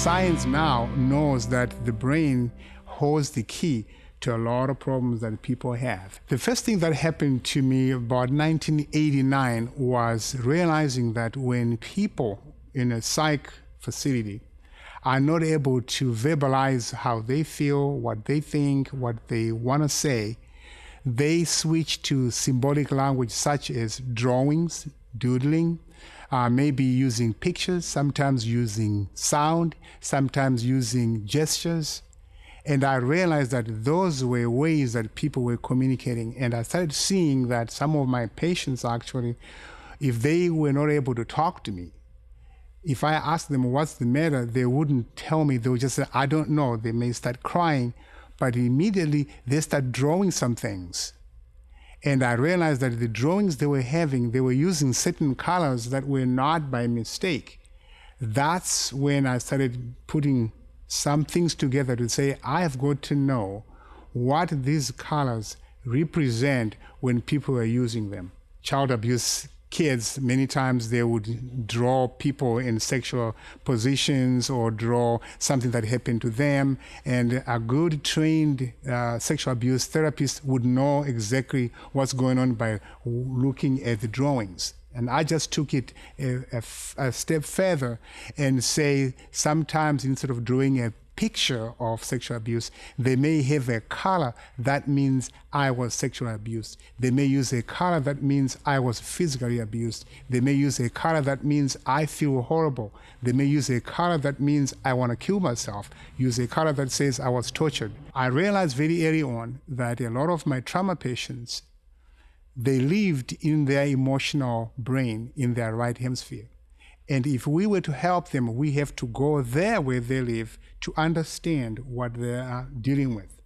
Science now knows that the brain holds the key to a lot of problems that people have. The first thing that happened to me about 1989 was realizing that when people in a psych facility are not able to verbalize how they feel, what they think, what they want to say, they switch to symbolic language such as drawings, doodling, maybe using pictures, sometimes using sound, sometimes using gestures. And I realized that those were ways that people were communicating. And I started seeing that some of my patients actually, if they were not able to talk to me, if I asked them what's the matter, they wouldn't tell me. They would just say, I don't know. They may start crying, but immediately they start drawing some things. And I realized that the drawings they were having, they were using certain colors that were not by mistake. That's when I started putting some things together to say, I have got to know what these colors represent when people are using them. Child abuse kids, many times they would draw people in sexual positions or draw something that happened to them. And a good trained sexual abuse therapist would know exactly what's going on by looking at the drawings. And I just took it a step further and say sometimes instead of drawing a picture of sexual abuse, they may have a color that means I was sexually abused. They may use a color that means I was physically abused. They may use a color that means I feel horrible. They may use a color that means I want to kill myself. Use a color that says I was tortured. I realized very early on that a lot of my trauma patients, they lived in their emotional brain, in their right hemisphere. And if we were to help them, we have to go there where they live to understand what they are dealing with.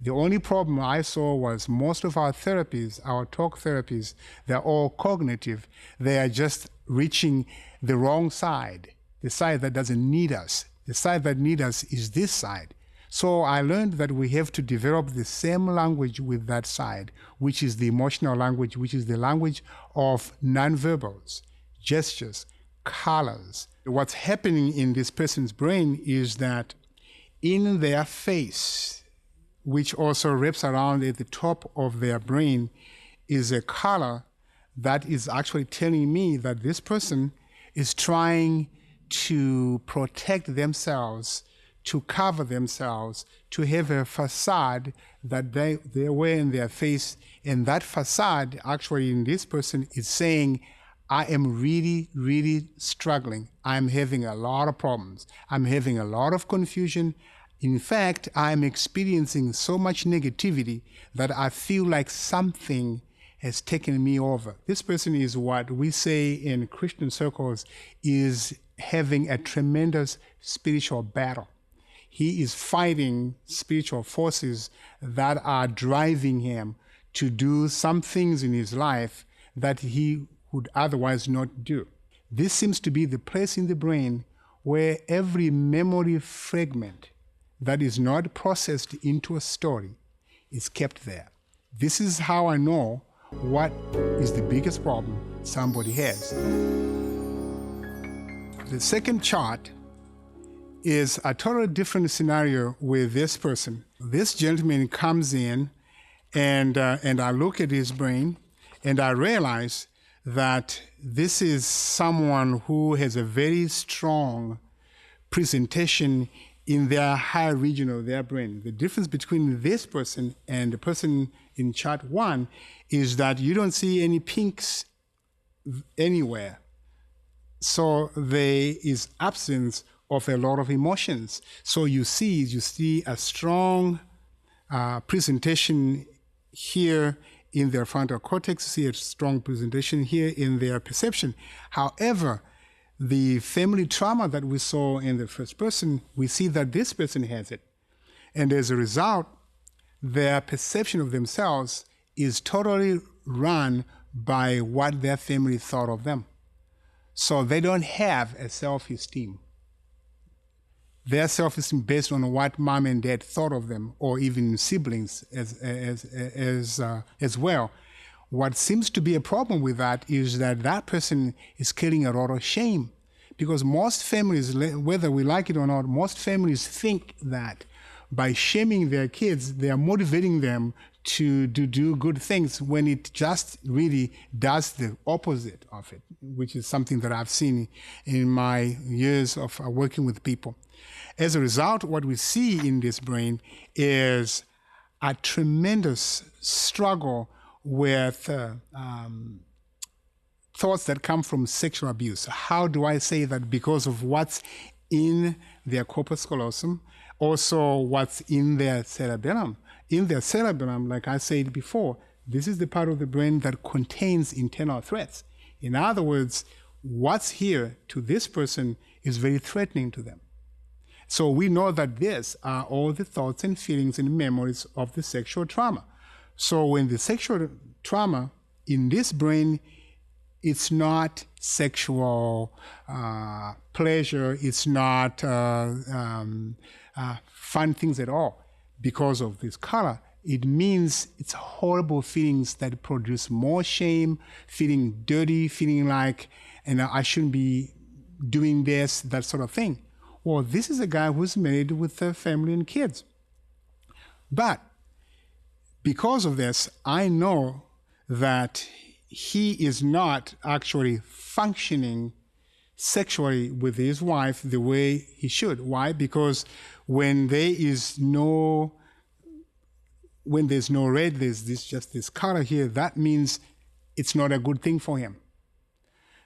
The only problem I saw was most of our therapies, our talk therapies, they're all cognitive. They are just reaching the wrong side, the side that doesn't need us. The side that needs us is this side. So I learned that we have to develop the same language with that side, which is the emotional language, which is the language of nonverbals, gestures, colors. What's happening in this person's brain is that in their face, which also wraps around at the top of their brain, is a color that is actually telling me that this person is trying to protect themselves, to cover themselves, to have a facade that they wear in their face. And that facade actually in this person is saying, I am really, really struggling. I'm having a lot of problems. I'm having a lot of confusion. In fact, I'm experiencing so much negativity that I feel like something has taken me over. This person is what we say in Christian circles is having a tremendous spiritual battle. He is fighting spiritual forces that are driving him to do some things in his life that he would otherwise not do. This seems to be the place in the brain where every memory fragment that is not processed into a story is kept there. This is how I know what is the biggest problem somebody has. The second chart is a totally different scenario with this person. This gentleman comes in and I look at his brain and I realize that this is someone who has a very strong presentation in their higher region of their brain. The difference between this person and the person in chart 1 is that you don't see any pinks anywhere. So there is absence of a lot of emotions. So you see a strong presentation here in their frontal cortex, see a strong presentation here in their perception. However, the family trauma that we saw in the first person, we see that this person has it. And as a result, their perception of themselves is totally run by what their family thought of them. So they don't have a self-esteem. Their self-esteem based on what mom and dad thought of them, or even siblings as well. What seems to be a problem with that is that that person is carrying a lot of shame Because most families, whether we like it or not, most families think that by shaming their kids, they are motivating them to do good things, when it just really does the opposite of it, which is something that I've seen in my years of working with people. As a result, what we see in this brain is a tremendous struggle with thoughts that come from sexual abuse. How do I say that? Because of what's in their corpus callosum, also what's in their cerebellum. In their cerebellum, like I said before, this is the part of the brain that contains internal threats. In other words, what's here to this person is very threatening to them. So we know that these are all the thoughts and feelings and memories of the sexual trauma. So when the sexual trauma in this brain, it's not sexual pleasure, it's not fun things at all. Because of this color, it means it's horrible feelings that produce more shame, feeling dirty, feeling like, I shouldn't be doing this, that sort of thing. Well, this is a guy who's married with a family and kids. But because of this, I know that he is not actually functioning sexually with his wife the way he should. Why? Because when there's no red, there's just this color here, that means it's not a good thing for him.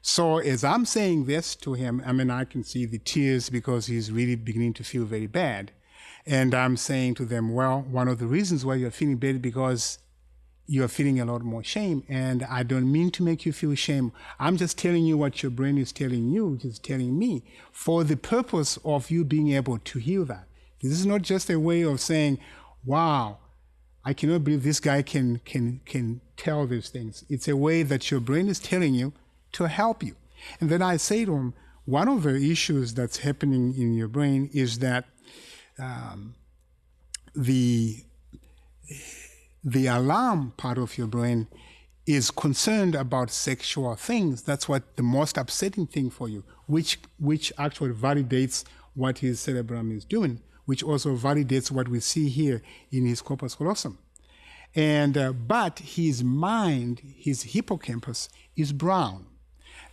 So as I'm saying this to him, I can see the tears because he's really beginning to feel very bad. And I'm saying to them, well, one of the reasons why you're feeling bad because you're feeling a lot more shame. And I don't mean to make you feel shame. I'm just telling you what your brain is telling you, which is telling me, for the purpose of you being able to heal that. This is not just a way of saying, wow, I cannot believe this guy can tell these things. It's a way that your brain is telling you to help you. And then I say to him, one of the issues that's happening in your brain is that the alarm part of your brain is concerned about sexual things. That's what the most upsetting thing for you, which actually validates what his cerebellum is doing, which also validates what we see here in his corpus callosum. And but his mind, his hippocampus, is brown.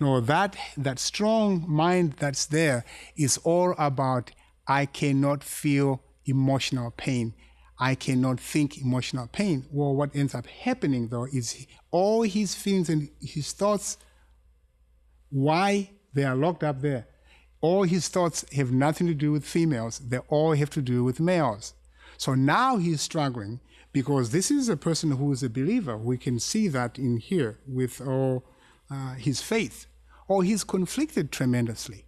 No, that strong mind that's there is all about, I cannot feel emotional pain. I cannot think emotional pain. Well, what ends up happening, though, is all his feelings and his thoughts, why they are locked up there, all his thoughts have nothing to do with females. They all have to do with males. So now he's struggling because this is a person who is a believer. We can see that in here with all his faith. Or he's conflicted tremendously.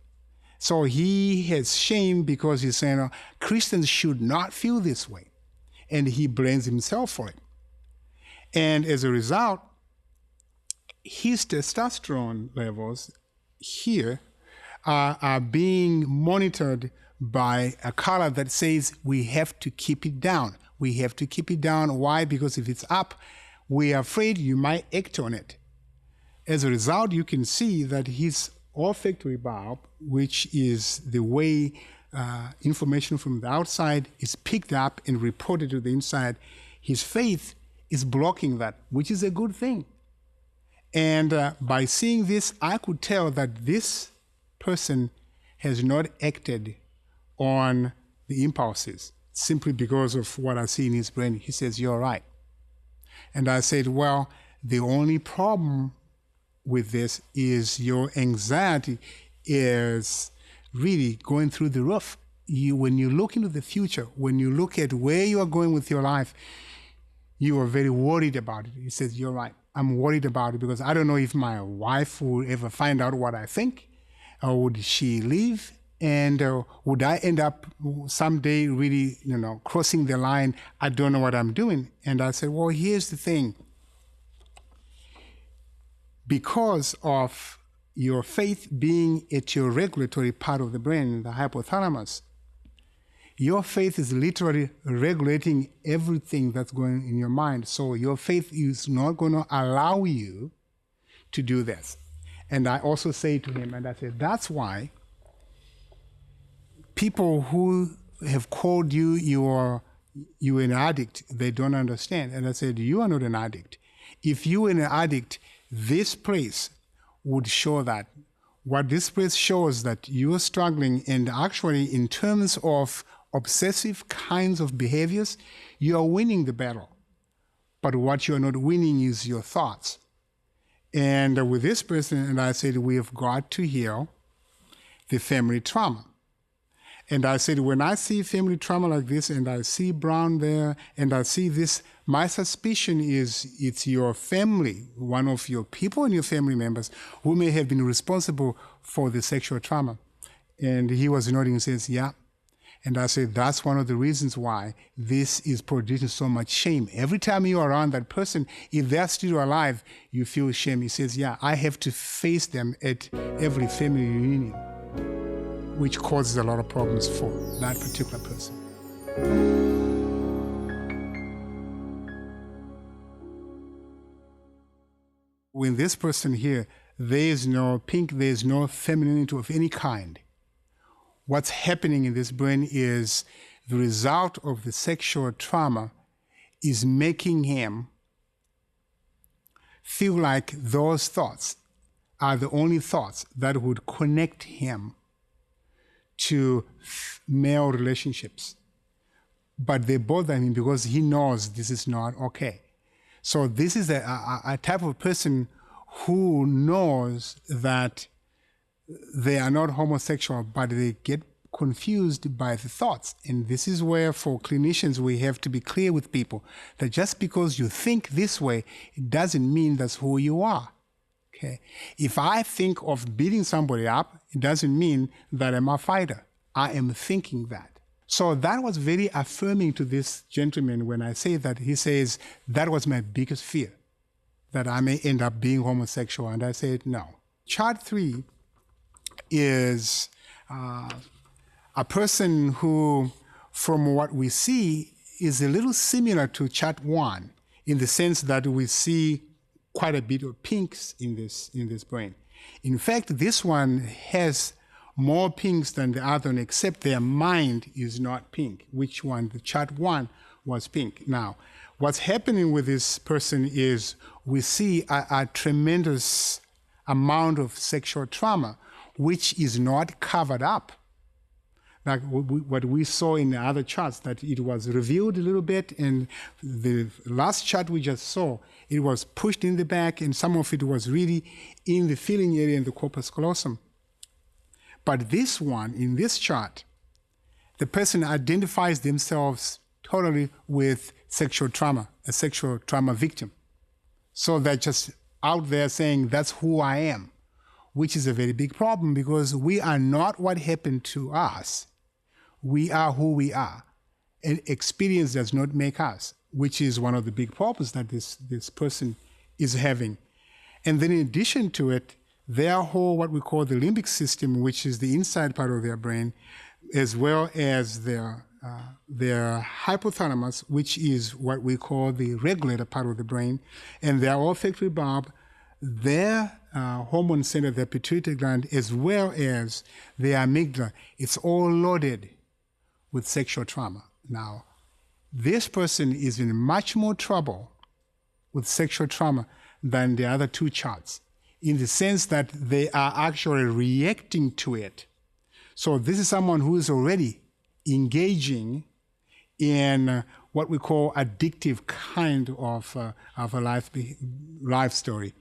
So he has shame because he's saying, Christians should not feel this way. And he blames himself for it. And as a result, his testosterone levels here are being monitored by a color that says we have to keep it down. We have to keep it down. Why? Because if it's up, we are afraid you might act on it. As a result, you can see that his olfactory bulb, which is the way information from the outside is picked up and reported to the inside, his faith is blocking that, which is a good thing. And by seeing this, I could tell that this person has not acted on the impulses simply because of what I see in his brain. He says, you're right. And I said, well, the only problem with this is your anxiety is really going through the roof. When you look into the future, when you look at where you are going with your life, you are very worried about it. He says, you're right. I'm worried about it because I don't know if my wife will ever find out what I think, or would she leave, and would I end up someday really, crossing the line? I don't know what I'm doing. And I said, well, here's the thing. Because of your faith being at your regulatory part of the brain, the hypothalamus, your faith is literally regulating everything that's going in your mind. So your faith is not going to allow you to do this. And I also say to him, and I said, that's why people who have called you're an addict, they don't understand. And I said, you are not an addict. If you were an addict, this place would show that. What this place shows that you are struggling, and actually in terms of obsessive kinds of behaviors, you are winning the battle. But what you're not winning is your thoughts. And with this person, and I said, we have got to heal the family trauma. And I said, when I see family trauma like this, and I see Brown there, and I see this, my suspicion is it's your family, one of your people and your family members who may have been responsible for the sexual trauma. And he was nodding and says, yeah. And I said, that's one of the reasons why this is producing so much shame. Every time you're around that person, if they're still alive, you feel shame. He says, yeah, I have to face them at every family reunion, which causes a lot of problems for that particular person. With this person here, there is no pink, there is no femininity of any kind. What's happening in this brain is the result of the sexual trauma is making him feel like those thoughts are the only thoughts that would connect him to male relationships. But they bother him because he knows this is not okay. So this is a type of person who knows that they are not homosexual, but they get confused by the thoughts. And this is where, for clinicians, we have to be clear with people that just because you think this way, it doesn't mean that's who you are. Okay? If I think of beating somebody up, it doesn't mean that I'm a fighter. I am thinking that. So that was very affirming to this gentleman when I say that. He says, that was my biggest fear, that I may end up being homosexual. And I said, no. Chart 3 is a person who, from what we see, is a little similar to chart 1 in the sense that we see quite a bit of pinks in this brain. In fact, this one has more pinks than the other one, except their mind is not pink. Which one? The chart 1 was pink. Now, what's happening with this person is we see a tremendous amount of sexual trauma, which is not covered up. Like what we saw in the other charts, that it was revealed a little bit, and the last chart we just saw, it was pushed in the back, and some of it was really in the feeling area in the corpus callosum. But this one, in this chart, the person identifies themselves totally with sexual trauma, a sexual trauma victim. So they're just out there saying, that's who I am, which is a very big problem because we are not what happened to us. We are who we are. And experience does not make us, which is one of the big problems that this person is having. And then in addition to it, their whole, what we call the limbic system, which is the inside part of their brain, as well as their hypothalamus, which is what we call the regulator part of the brain, and their olfactory bulb, their hormone center, their pituitary gland, as well as their amygdala, it's all loaded with sexual trauma. Now, this person is in much more trouble with sexual trauma than the other two charts, in the sense that they are actually reacting to it. So this is someone who is already engaging in what we call addictive kind of a life story.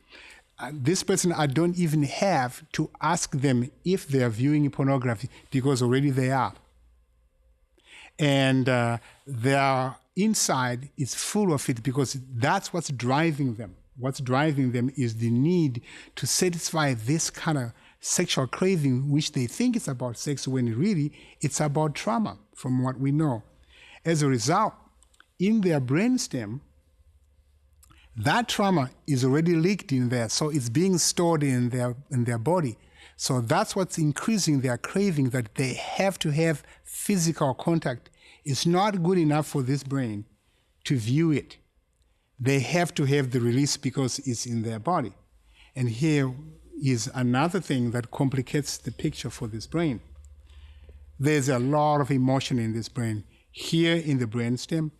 This person, I don't even have to ask them if they are viewing pornography, because already they are. And their inside is full of it because that's what's driving them. What's driving them is the need to satisfy this kind of sexual craving, which they think is about sex, when really it's about trauma, from what we know. As a result, in their brainstem, that trauma is already leaked in there, so it's being stored in their body. So that's what's increasing their craving, that they have to have physical contact. It's not good enough for this brain to view it. They have to have the release because it's in their body. And here is another thing that complicates the picture for this brain. There's a lot of emotion in this brain. Here in the brainstem,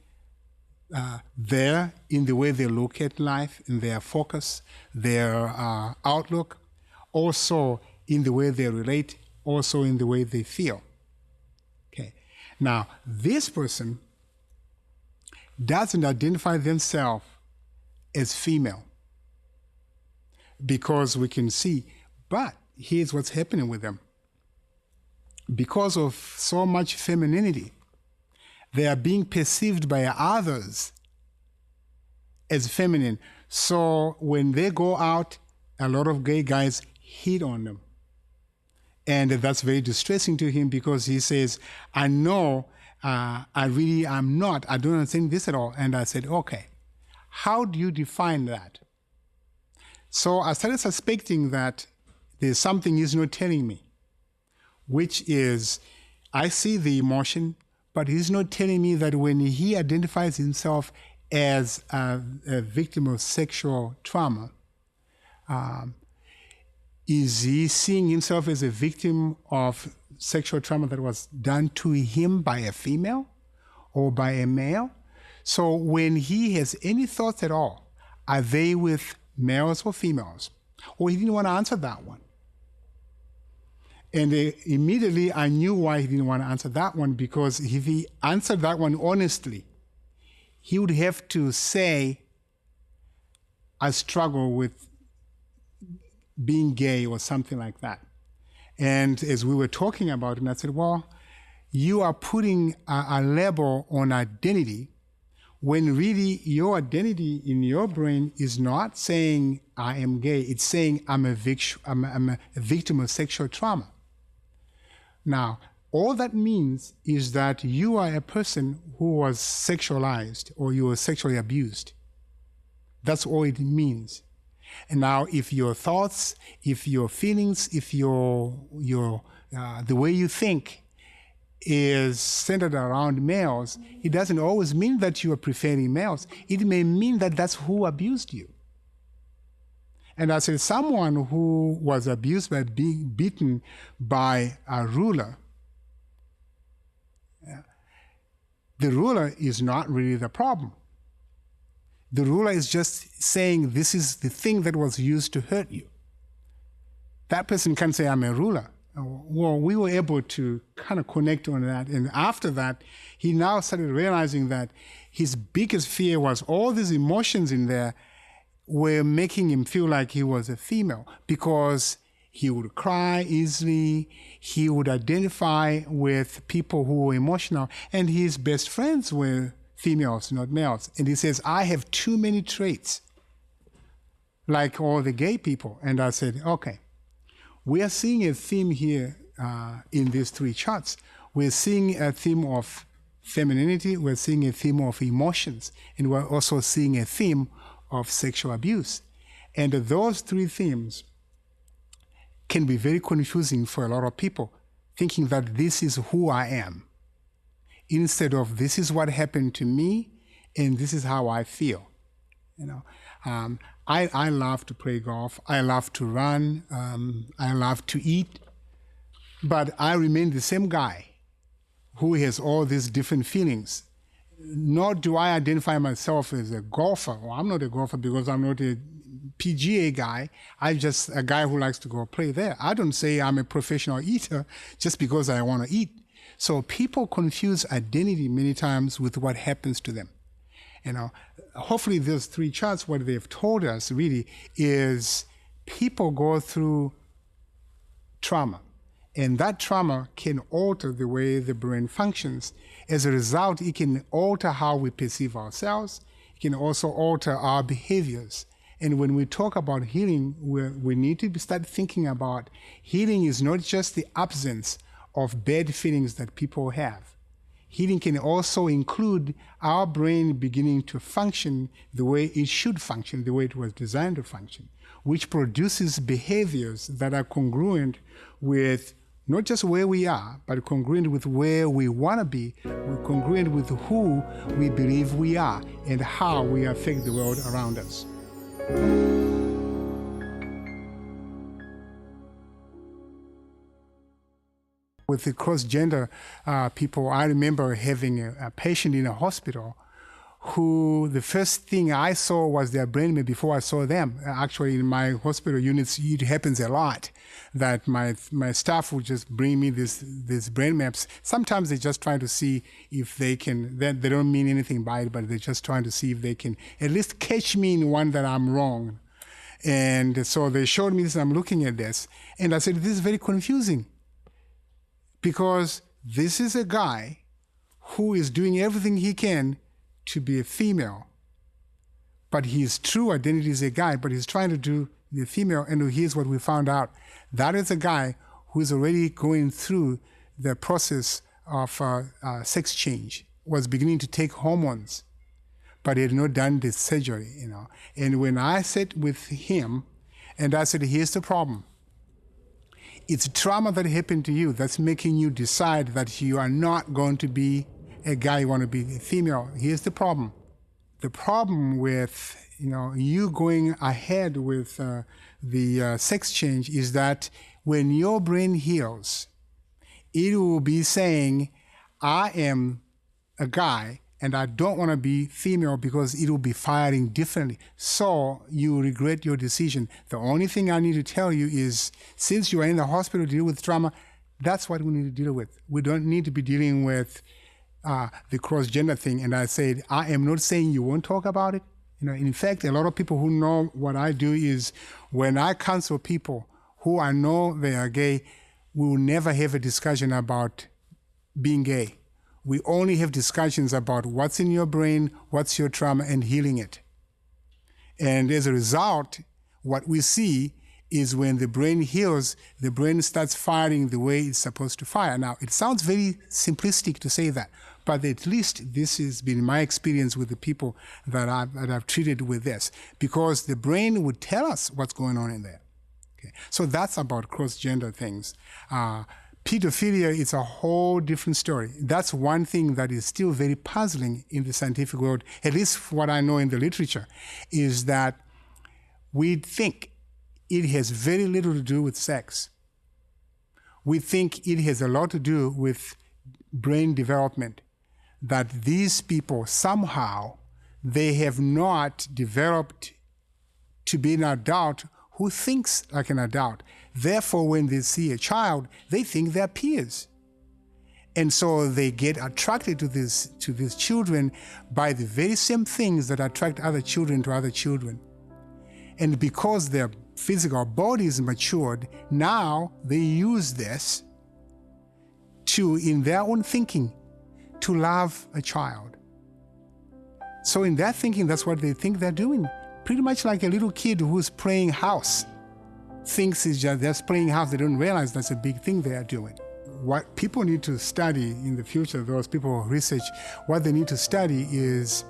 there in the way they look at life, in their focus, their outlook, also in the way they relate, also in the way they feel. Okay. Now, this person doesn't identify themselves as female because we can see, but here's what's happening with them. Because of so much femininity, they are being perceived by others as feminine. So when they go out, a lot of gay guys hit on them. And that's very distressing to him because he says, I know I'm not, I don't understand this at all. And I said, okay, how do you define that? So I started suspecting that there's something he's not telling me, which is I see the emotion, but he's not telling me that when he identifies himself as a victim of sexual trauma, is he seeing himself as a victim of sexual trauma that was done to him by a female or by a male? So when he has any thoughts at all, are they with males or females? Or he didn't want to answer that one. And immediately I knew why he didn't want to answer that one, because if he answered that one honestly, he would have to say, I struggle with being gay or something like that. And as we were talking about it, I said, well, you are putting a label on identity when really your identity in your brain is not saying I am gay. It's saying I'm a victim of sexual trauma. Now, all that means is that you are a person who was sexualized or you were sexually abused. That's all it means. And now, if your thoughts, if your feelings, if the way you think is centered around males, it doesn't always mean that you are preferring males. It may mean that that's who abused you. And as someone who was abused by being beaten by a ruler, the ruler is not really the problem. The ruler is just saying this is the thing that was used to hurt you. That person can't say, I'm a ruler. Well, we were able to kind of connect on that. And after that, he now started realizing that his biggest fear was all these emotions in there were making him feel like he was a female, because he would cry easily, he would identify with people who were emotional, and his best friends were females, not males. And he says, I have too many traits, like all the gay people. And I said, okay, we are seeing a theme here in these three charts. We're seeing a theme of femininity, we're seeing a theme of emotions, and we're also seeing a theme of sexual abuse. And those three themes can be very confusing for a lot of people, thinking that this is who I am, instead of this is what happened to me and this is how I feel. You know, I love to play golf, I love to run, I love to eat, but I remain the same guy who has all these different feelings. Nor do I identify myself as a golfer. Well, I'm not a golfer because I'm not a PGA guy. I'm just a guy who likes to go play there. I don't say I'm a professional eater just because I want to eat. So people confuse identity many times with what happens to them. You know, hopefully those three charts, what they've told us really is people go through trauma. And that trauma can alter the way the brain functions. As a result, it can alter how we perceive ourselves. It can also alter our behaviors. And when we talk about healing, we need to start thinking about healing is not just the absence of bad feelings that people have. Healing can also include our brain beginning to function the way it should function, the way it was designed to function, which produces behaviors that are congruent with not just where we are, but congruent with where we want to be, congruent with who we believe we are and how we affect the world around us. With the cross-gender people, I remember having a patient in a hospital who the first thing I saw was their brain map before I saw them. Actually, in my hospital units, it happens a lot that my staff would just bring me these brain maps. Sometimes they're just trying to see if they can, they don't mean anything by it, but they're just trying to see if they can at least catch me in one that I'm wrong. And so they showed me this, and I'm looking at this, and I said, this is very confusing, because this is a guy who is doing everything he can to be a female, but his true identity is a guy, but he's trying to do the female. And here's what we found out. That is a guy who is already going through the process of sex change, was beginning to take hormones, but he had not done the surgery, you know. And when I sat with him and I said, here's the problem. It's trauma that happened to you that's making you decide that you are not going to be a guy, you want to be a female. Here's the problem. The problem with, you know, you going ahead with the sex change is that when your brain heals, it will be saying, I am a guy and I don't want to be female, because it will be firing differently. So you regret your decision. The only thing I need to tell you is, since you are in the hospital to deal with trauma, that's what we need to deal with. We don't need to be dealing with the cross-gender thing. And I said, I am not saying you won't talk about it. You know, in fact, a lot of people who know what I do is, when I counsel people who I know they are gay, we will never have a discussion about being gay. We only have discussions about what's in your brain, what's your trauma, and healing it. And as a result, what we see is when the brain heals, the brain starts firing the way it's supposed to fire. Now, it sounds very simplistic to say that, but at least this has been my experience with the people that I've treated with this, because the brain would tell us what's going on in there. Okay. So that's about cross-gender things. Pedophilia is a whole different story. That's one thing that is still very puzzling in the scientific world, at least what I know in the literature, is that we think it has very little to do with sex. We think it has a lot to do with brain development, that these people somehow, they have not developed to be an adult who thinks like an adult. Therefore, when they see a child, they think they're peers. And so they get attracted to these children by the very same things that attract other children to other children. And because their physical body is matured, now they use this to, in their own thinking, to love a child. So in their thinking, that's what they think they're doing. Pretty much like a little kid who's playing house. Thinks it's just playing house. They don't realize that's a big thing they are doing. What people need to study in the future, those people who research, what they need to study is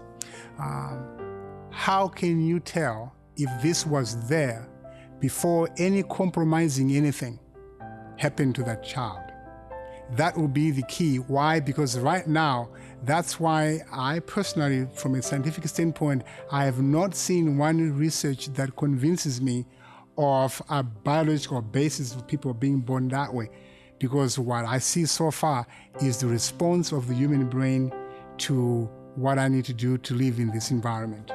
how can you tell if this was there before any compromising anything happened to that child? That will be the key. Why? Because right now, that's why I personally, from a scientific standpoint, I have not seen one research that convinces me of a biological basis of people being born that way. Because what I see so far is the response of the human brain to what I need to do to live in this environment.